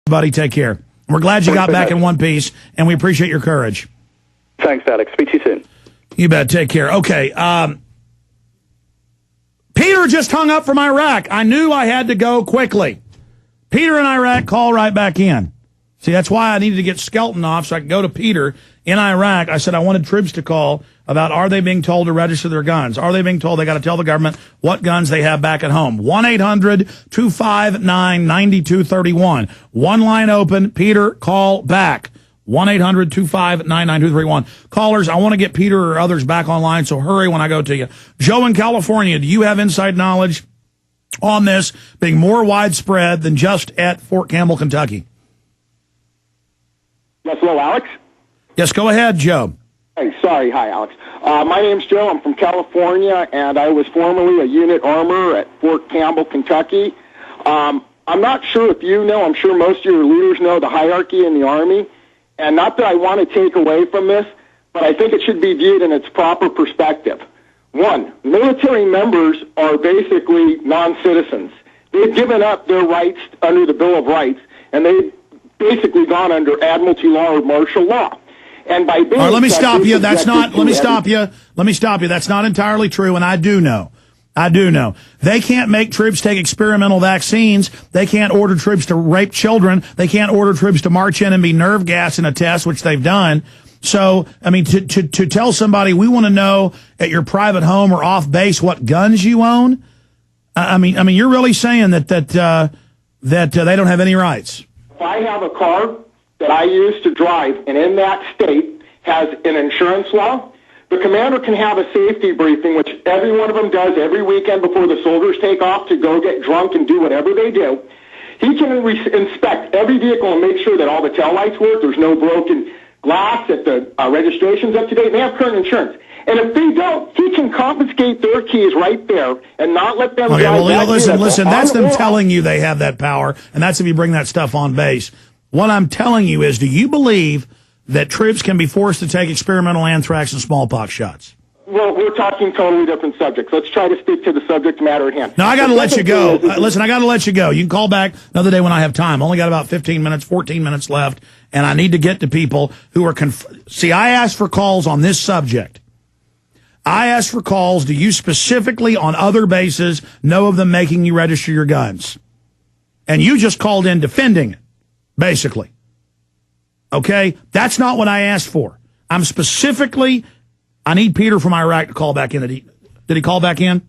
Buddy, take care. We're glad you got back in one piece, and we appreciate your courage. Thanks, Alex. Speak to you soon. You bet. Take care. Okay. Peter just hung up from Iraq. I knew I had to go quickly. Peter in Iraq, call right back in. See, that's why I needed to get Skelton off so I could go to Peter in Iraq. I said I wanted troops to call about are they being told to register their guns? Are they being told they got to tell the government what guns they have back at home? 1-800-259-9231. One line open. Peter, call back. 1-800-259-9231. Callers, I want to get Peter or others back online, so hurry when I go to you. Joe in California, do you have inside knowledge on this being more widespread than just at Fort Campbell, Kentucky? Yes, hello, Alex? Yes, go ahead, Joe. Hey, sorry. Hi, Alex. My name's Joe. I'm from California, and I was formerly a unit armor at Fort Campbell, Kentucky. I'm not sure if you know, I'm sure most of your leaders know the hierarchy in the Army, and not that I want to take away from this, but I think it should be viewed in its proper perspective. One, military members are basically non-citizens. They've given up their rights under the Bill of Rights, and they've basically gone under admiralty law or martial law. And by being all right, let me stop you. That's not, let me stop you. Let me stop you. That's not entirely true, and I do know. They can't make troops take experimental vaccines. They can't order troops to rape children. They can't order troops to march in and be nerve gas in a test, which they've done. So, I mean, to tell somebody we want to know at your private home or off base what guns you own. I mean, you're really saying that they don't have any rights. If I have a car that I use to drive, and in that state has an insurance law, the commander can have a safety briefing, which every one of them does every weekend before the soldiers take off to go get drunk and do whatever they do. He can inspect every vehicle and make sure that all the taillights work, there's no broken glass, that the registration's up to date, and they have current insurance. And if they don't, he can confiscate their keys right there and not let them drive. Well, listen, that's them telling you they have that power, and that's if you bring that stuff on base. What I'm telling you is, do you believe that troops can be forced to take experimental anthrax and smallpox shots? Well, we're talking totally different subjects. Let's try to stick to the subject matter at hand. No, I got to let you go. Listen, I got to let you go. You can call back another day when I have time. Only got about 15 minutes, 14 minutes left, and I need to get to people who are See, I asked for calls on this subject. I asked for calls. Do you specifically, on other bases, know of them making you register your guns? And you just called in defending it, basically. Okay? That's not what I asked for. I'm specifically, I need Peter from Iraq to call back in. Did he call back in?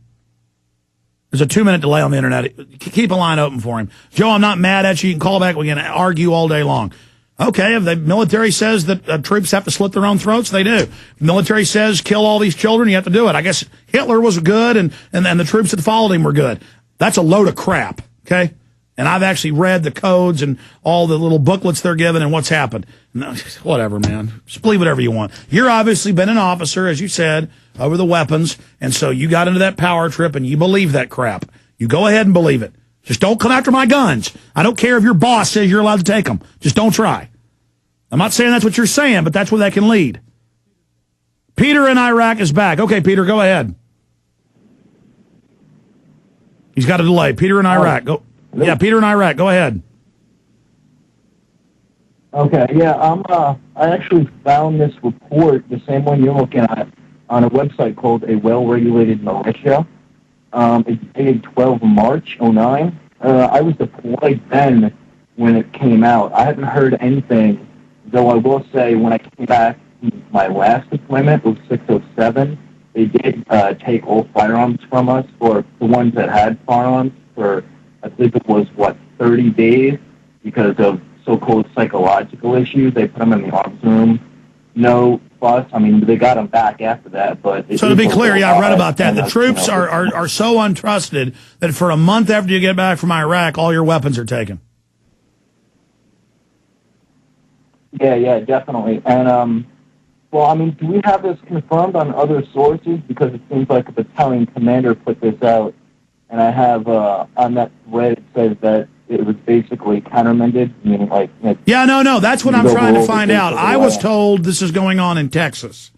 There's a 2-minute delay on the internet. Keep a line open for him. Joe, I'm not mad at you. You can call back. We can argue all day long. Okay, if the military says that troops have to slit their own throats, they do. If the military says kill all these children, you have to do it. I guess Hitler was good, and the troops that followed him were good. That's a load of crap, okay? And I've actually read the codes and all the little booklets they're given and what's happened. No, whatever, man. Just believe whatever you want. You're obviously been an officer, as you said, over the weapons, and so you got into that power trip and you believe that crap. You go ahead and believe it. Just don't come after my guns. I don't care if your boss says you're allowed to take them. Just don't try. I'm not saying that's what you're saying, but that's where that can lead. Peter in Iraq is back. Okay, Peter, go ahead. He's got a delay. Peter in Iraq. Go. Yeah, Peter in Iraq. Go ahead. Okay, yeah, I actually found this report, the same one you're looking at, on a website called A Well-Regulated Militia. It's dated 12 March 09. I was deployed then when it came out. I haven't heard anything, though I will say when I came back, my last deployment was 607. They did take all firearms from us, or the ones that had firearms, for I think it was, 30 days because of so-called psychological issues. They put them in the arms room. No fuss. I mean, they got them back after that. But so to be clear, yeah, I read about that. The troops are so untrusted that for a month after you get back from Iraq, all your weapons are taken. Yeah, definitely. And, well, I mean, do we have this confirmed on other sources? Because it seems like a battalion commander put this out. And I have, on that thread, it says that it was basically countermanded, meaning no, that's what I'm trying to find out. I was told this is going on in Texas.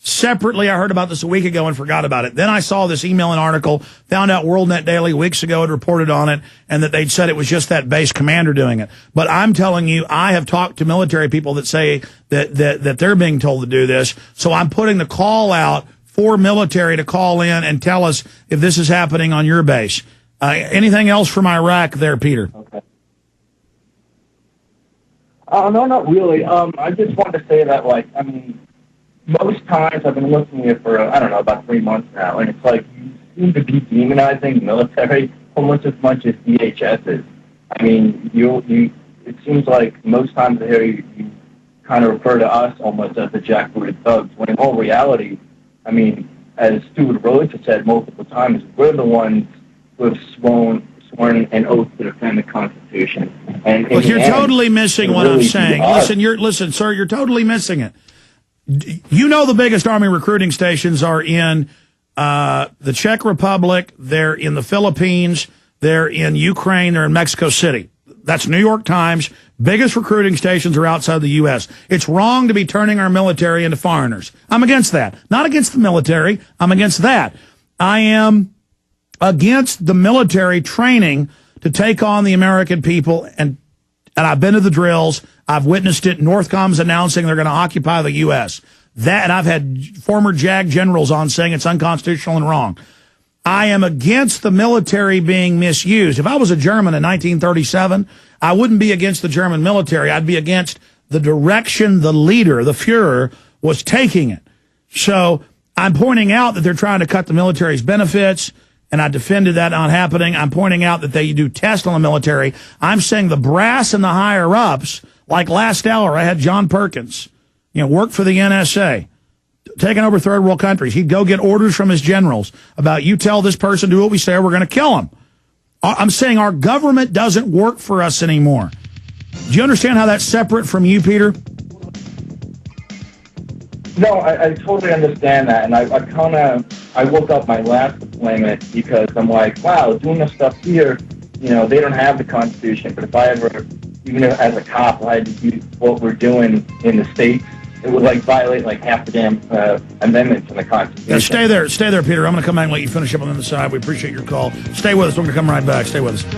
Separately, I heard about this a week ago and forgot about it. Then I saw this email and article, found out WorldNet Daily weeks ago had reported on it, and that they'd said it was just that base commander doing it. But I'm telling you, I have talked to military people that say that they're being told to do this. So I'm putting the call out for military to call in and tell us if this is happening on your base. Anything else from Iraq there, Peter? Okay. No, not really. I just wanted to say that, most times I've been listening to it for, about 3 months now, and it's like you seem to be demonizing the military almost as much as DHS is. I mean, it seems like most times I hear you kind of refer to us almost as the jackbooted thugs, when in all reality, I mean, as Stuart Rhodes has said multiple times, we're the ones who have sworn an oath to defend the Constitution. And well, you're totally missing what I'm saying. Listen, sir, you're totally missing it. You know the biggest Army recruiting stations are in the Czech Republic, they're in the Philippines, they're in Ukraine, they're in Mexico City. That's New York Times. Biggest recruiting stations are outside the U.S. It's wrong to be turning our military into foreigners. I'm against that. Not against the military. I'm against that. I am against the military training to take on the American people, and I've been to the drills. I've witnessed it. Northcom's announcing they're going to occupy the U.S. And I've had former JAG generals on saying it's unconstitutional and wrong. I am against the military being misused. If I was a German in 1937, I wouldn't be against the German military. I'd be against the direction the leader, the Fuhrer, was taking it. So I'm pointing out that they're trying to cut the military's benefits, and I defended that not happening. I'm pointing out that they do tests on the military. I'm saying the brass and the higher-ups, like last hour, I had John Perkins, worked for the NSA, taking over third world countries. He'd go get orders from his generals about, you tell this person, do what we say, or we're going to kill him. I'm saying our government doesn't work for us anymore. Do you understand how that's separate from you, Peter? No, I totally understand that, and I woke up my last deployment because I'm like, wow, doing this stuff here, they don't have the Constitution, but if I ever, even as a cop, I had to do what we're doing in the States, it would violate half the damn amendments in the Constitution. Yeah, stay there, Peter. I'm going to come back and let you finish up on the other side. We appreciate your call. Stay with us. We're going to come right back. Stay with us.